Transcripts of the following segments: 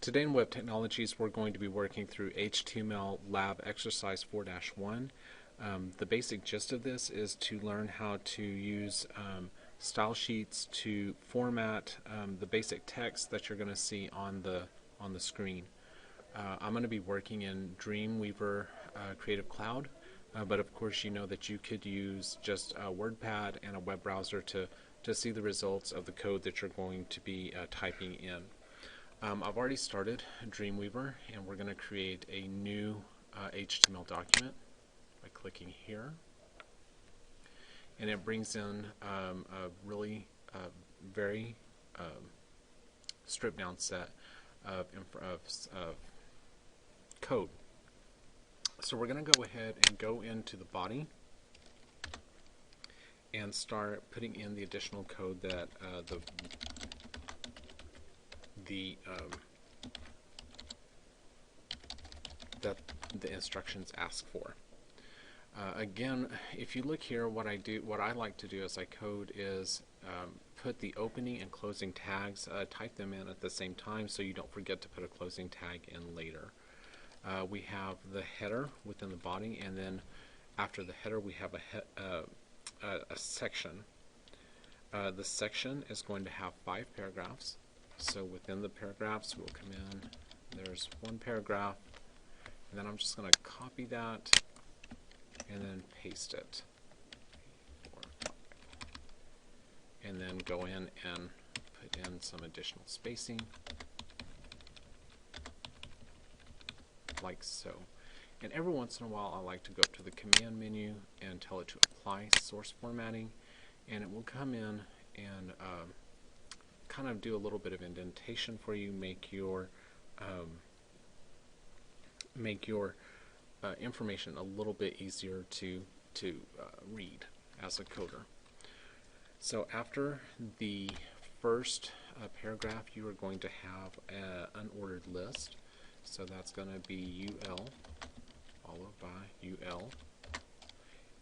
Today in Web Technologies, we're going to be working through HTML Lab Exercise 4-1. The basic gist of this is to learn how to use style sheets to format the basic text that you're going to see on the screen. I'm going to be working in Dreamweaver Creative Cloud, but of course you know that you could use just a WordPad and a web browser to see the results of the code that you're going to be typing in. I've already started Dreamweaver, and we're going to create a new HTML document by clicking here. And it brings in a really very stripped down set of code. So we're going to go ahead and go into the body and start putting in the additional code that the instructions ask for. Again, if you look here, what I like to do as I code is put the opening and closing tags, type them in at the same time so you don't forget to put a closing tag in later. We have the header within the body, and then after the header we have a section. The section is going to have 5 paragraphs. So within the paragraphs we'll come in, there's one paragraph, and then I'm just going to copy that and then paste it. And then go in and put in some additional spacing, like so. And every once in a while I like to go up to the command menu and tell it to apply source formatting, and it will come in and kind of do a little bit of indentation for you, make your information a little bit easier to read as a coder. So after the first paragraph, you are going to have an unordered list. So that's going to be UL followed by UL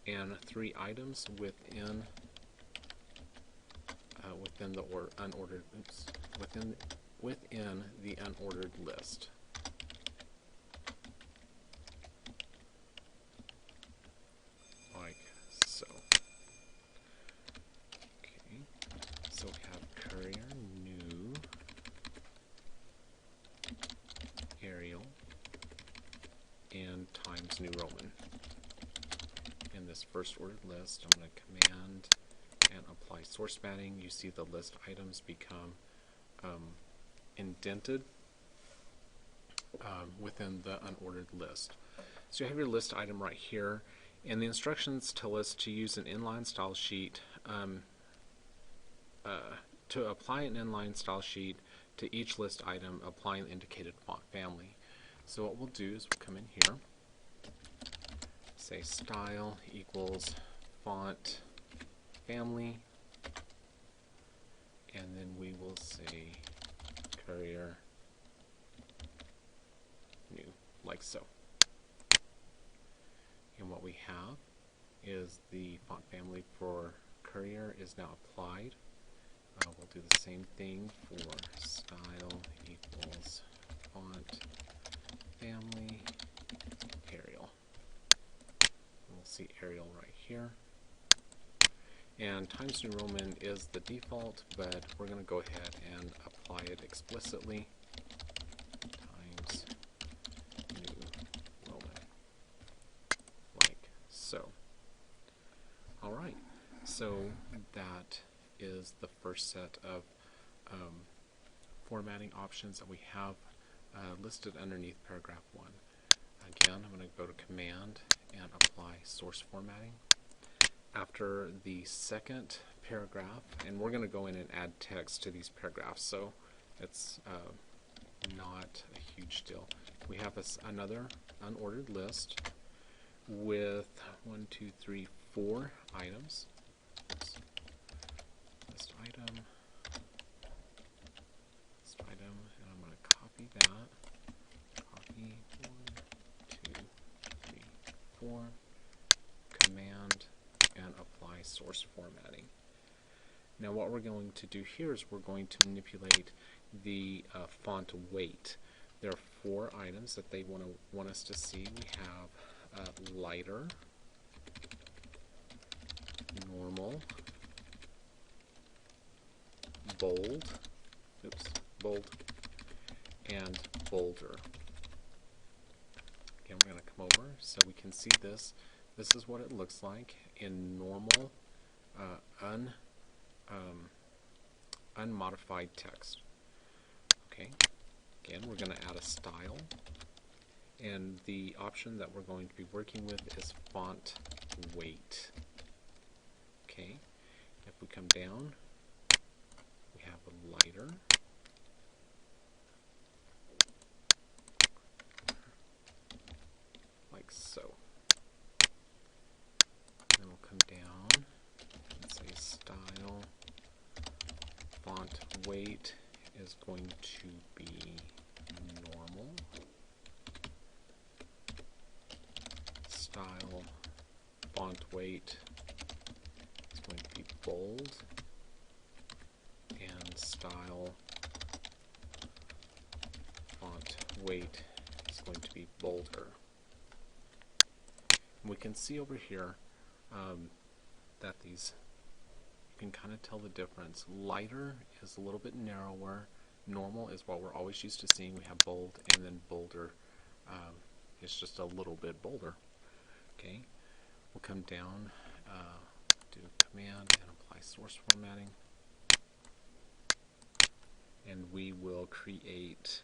and 3 items within the unordered within the unordered list. Like so. Okay. So we have Courier, New, Arial, and Times New Roman. In this first ordered list, I'm going to command and apply source matting. You see the list items become indented within the unordered list. So you have your list item right here, and the instructions tell us to use an inline style sheet to apply an inline style sheet to each list item, applying the indicated font family. So what we'll do is we'll come in here, say style equals font family, and then we will say Courier New, like so. And what we have is the font family for Courier is now applied. We'll do the same thing for style equals font family Arial. We'll see Arial right here. And Times New Roman is the default, but we're going to go ahead and apply it explicitly. Times New Roman, like so. Alright, so that is the first set of formatting options that we have listed underneath paragraph 1. Again, I'm going to go to Command and apply source formatting. After the second paragraph, and we're going to go in and add text to these paragraphs, so it's not a huge deal. We have another unordered list with 1, 2, 3, 4 items. Oops. List item, and I'm going to copy that. Copy 1, 2, 3, 4. Command and apply source formatting. Now what we're going to do here is we're going to manipulate the font weight. There are 4 items that they want us to see. We have lighter, normal, bold, bold, and bolder. Again, we're going to come over so we can see this. This is what it looks like in normal, unmodified text. Okay. Again, we're going to add a style, and the option that we're going to be working with is font weight. Okay. If we come down, we have a lighter, like so. Then we'll come down and say style, font weight is going to be normal, style, font weight is going to be bold, and style, font weight is going to be bolder. And we can see over here that these, you can kind of tell the difference. Lighter is a little bit narrower. Normal is what we're always used to seeing. We have bold, and then bolder is just a little bit bolder. Okay, we'll come down, do command and apply source formatting, and we will create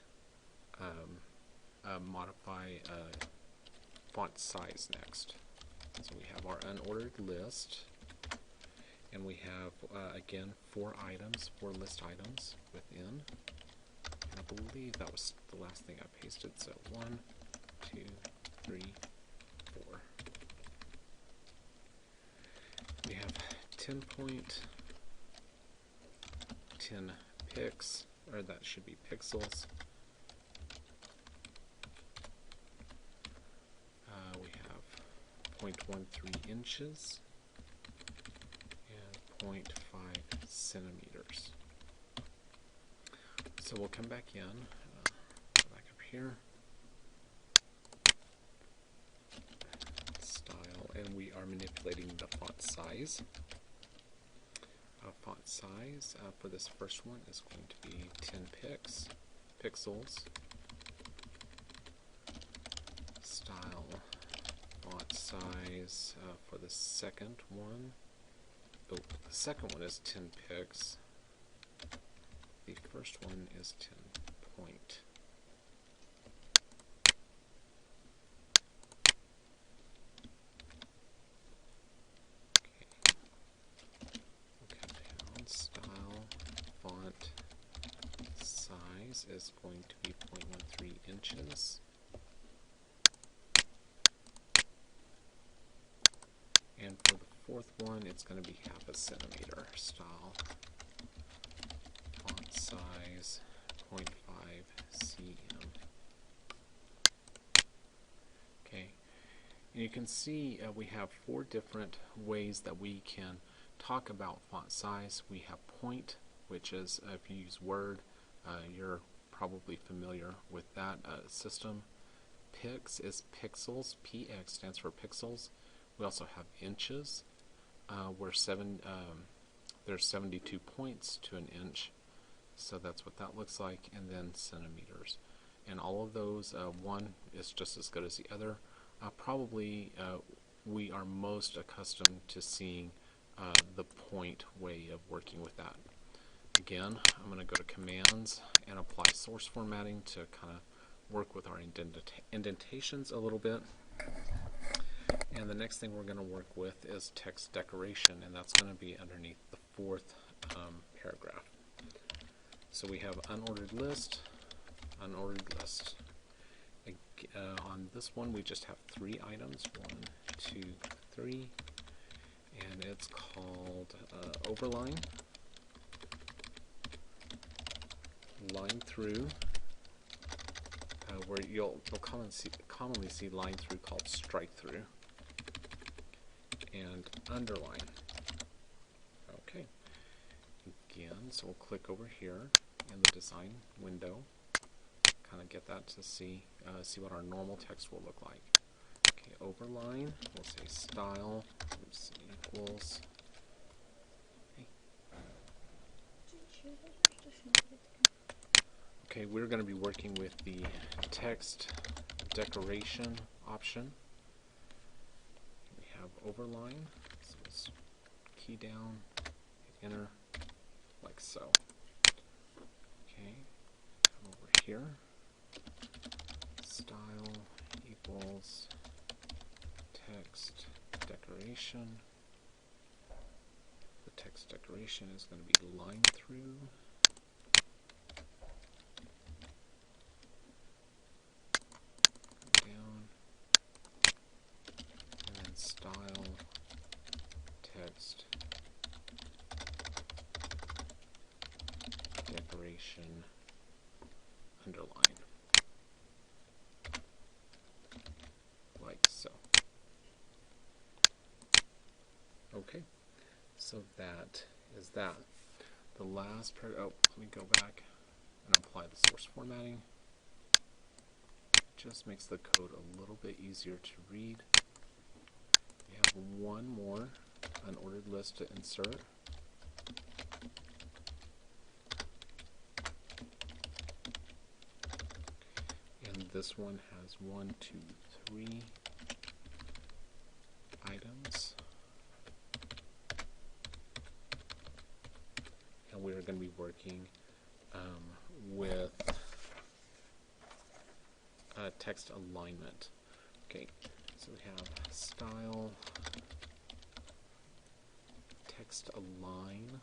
modify font size next. So we have our unordered list, and we have again 4 items, 4 list items within. And I believe that was the last thing I pasted. So 1, 2, 3, 4. We have 10 pics, or that should be pixels. We have 0.13 inches and 0.5 centimeters. So we'll come back in, go back up here, style, and we are manipulating the font size. Font size for this first one is going to be 10 pixels. Style, font size for the second one. Oh, the second one is 10 pix. The first one is 10 point. Style, font size is going to be 0.13 inches. And for the fourth one, it's going to be 0.5 centimeter. Style, font size, 0.5 cm. Okay, and you can see we have 4 different ways that we can talk about font size. We have point, which is if you use Word, you're probably familiar with that system. Pix is pixels. PX stands for pixels. We also have inches, where there's 72 points to an inch, so that's what that looks like, and then centimeters. And all of those, one is just as good as the other. Probably we are most accustomed to seeing the point way of working with that. Again, I'm going to go to commands and apply source formatting to kind of work with our indentations a little bit. And the next thing we're going to work with is text decoration, and that's going to be underneath the 4th paragraph. So we have unordered list, unordered list. On this one we just have 3 items, 1, 2, 3, and it's called overline, line through, where you'll commonly see line through called strike through, and underline. Okay, again, so we'll click over here in the design window. Kind of get that to see what our normal text will look like. Okay, overline, we'll say style equals. Okay, we're going to be working with the text decoration option. We have overline, so let's key down, hit enter, like so. Okay, come over here, style equals text decoration. The text decoration is going to be line through. Down. And then style text decoration underline. Like so. Okay, so that is that. The last part, oh, let me go back and apply the source formatting. Just makes the code a little bit easier to read. We have one more unordered list to insert. And this one has 1, 2, 3 items. And we're going to be working with text alignment. Okay, so we have style text align.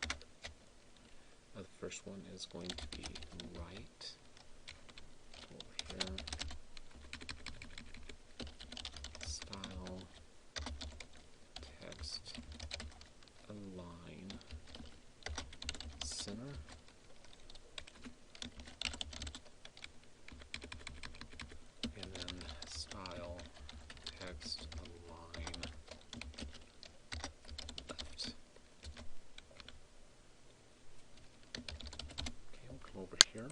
The first one is going to be right. Over here, style text align center. And then style text align left. Okay, we'll come over here,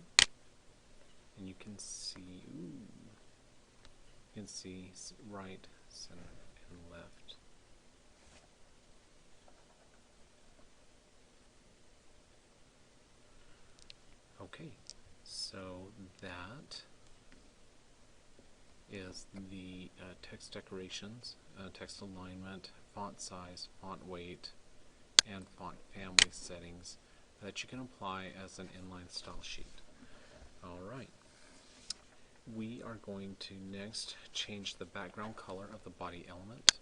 and you can see, right, center, and left. Okay, so that is the text decorations, text alignment, font size, font weight, and font family settings that you can apply as an inline style sheet. Alright, we are going to next change the background color of the body element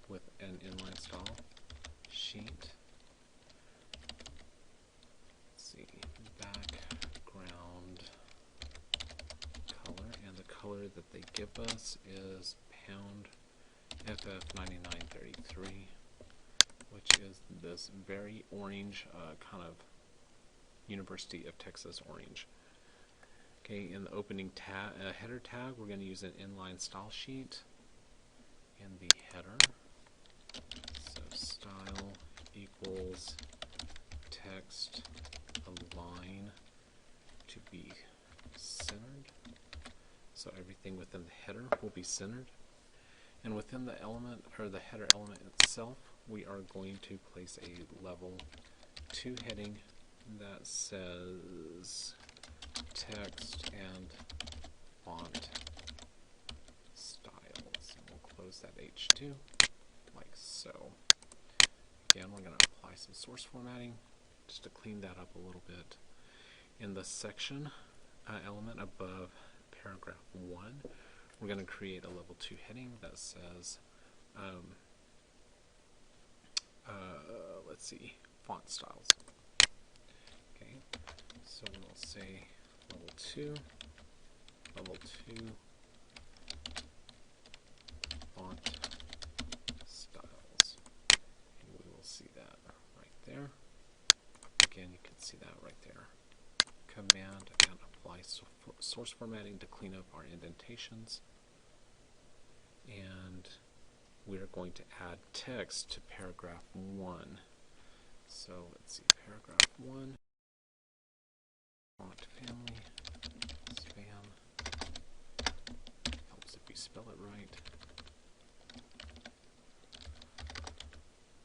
with an inline style sheet. Let's see, background color, and the color that they give us is pound FF9933, which is this very orange, kind of University of Texas orange. Okay, in the opening header tag, we're going to use an inline style sheet in the header. So style equals text align to be centered. So everything within the header will be centered. And within the element, or the header element itself, we are going to place a level 2 heading that says text and font styles. And we'll close that H2 like so. Again, we're going to apply some source formatting just to clean that up a little bit. In the section element above paragraph 1, we're going to create a level 2 heading that says, let's see, font styles. Okay, so we'll say level 2 font styles, and we will see that right there. Again, you can see that right there. Command and apply source formatting to clean up our indentations. And we're going to add text to paragraph 1. So let's see, paragraph 1. font family, span, helps if we spell it right,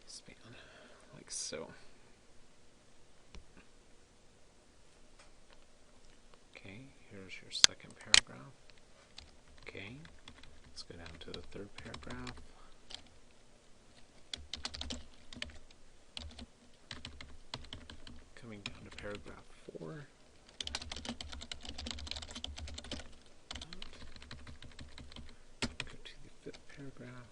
span, like so. Okay, here's your second paragraph. Okay, let's go down to the third paragraph. Coming down to paragraph 4. Go to the fifth paragraph.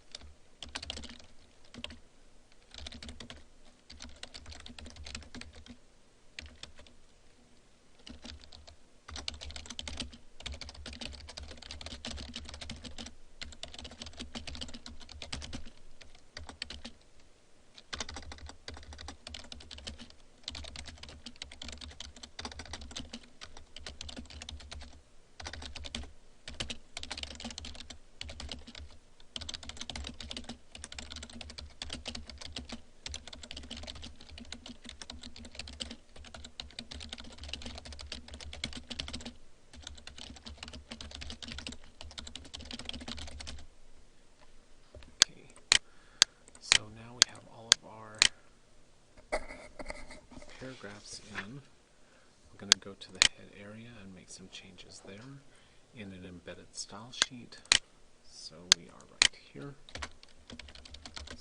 So now we have all of our paragraphs in. We're going to go to the head area and make some changes there in an embedded style sheet. So we are right here,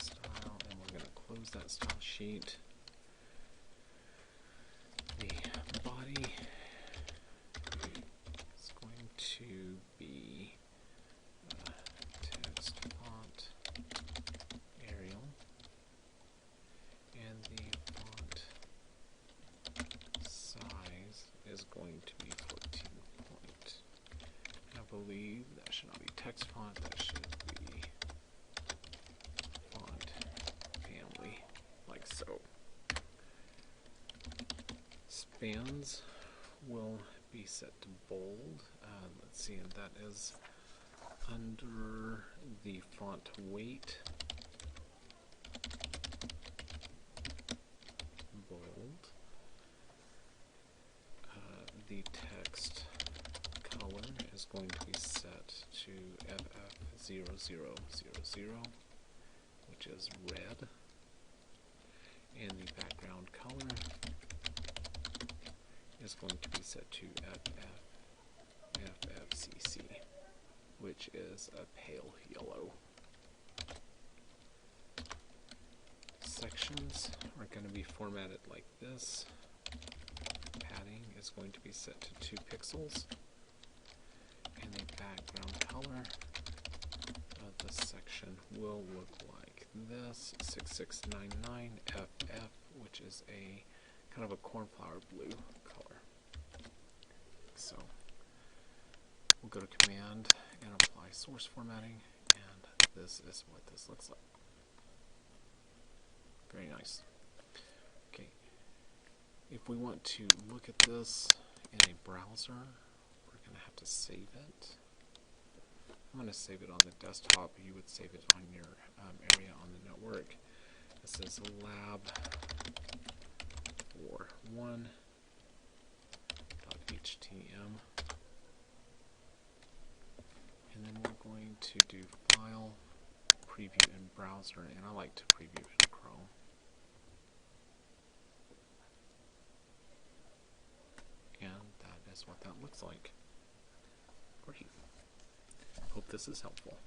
style, and we're going to close that style sheet. The body is going to be text font Arial, and the font size is going to be 14 point. I believe that should not be text font, that should be font family, like so. Spans will be set to bold. Let's see, and that is under the font weight. Bold. The text color is going to be set to FF0000, which is red. And the background color is going to be set to FFCC, which is a pale yellow. Sections are going to be formatted like this. Padding is going to be set to 2 pixels, and the background color of the section will look like this, 6699 FF, which is a kind of a cornflower blue color. So we'll go to Command and apply source formatting, and this is what this looks like. Very nice. Okay, if we want to look at this in a browser, we're going to have to save it. I'm going to save it on the desktop. You would save it on your area on the network. This is lab 41.htm. And then we're going to do File, Preview in Browser, and I like to preview in Chrome. And that is what that looks like. Great. Hope this is helpful.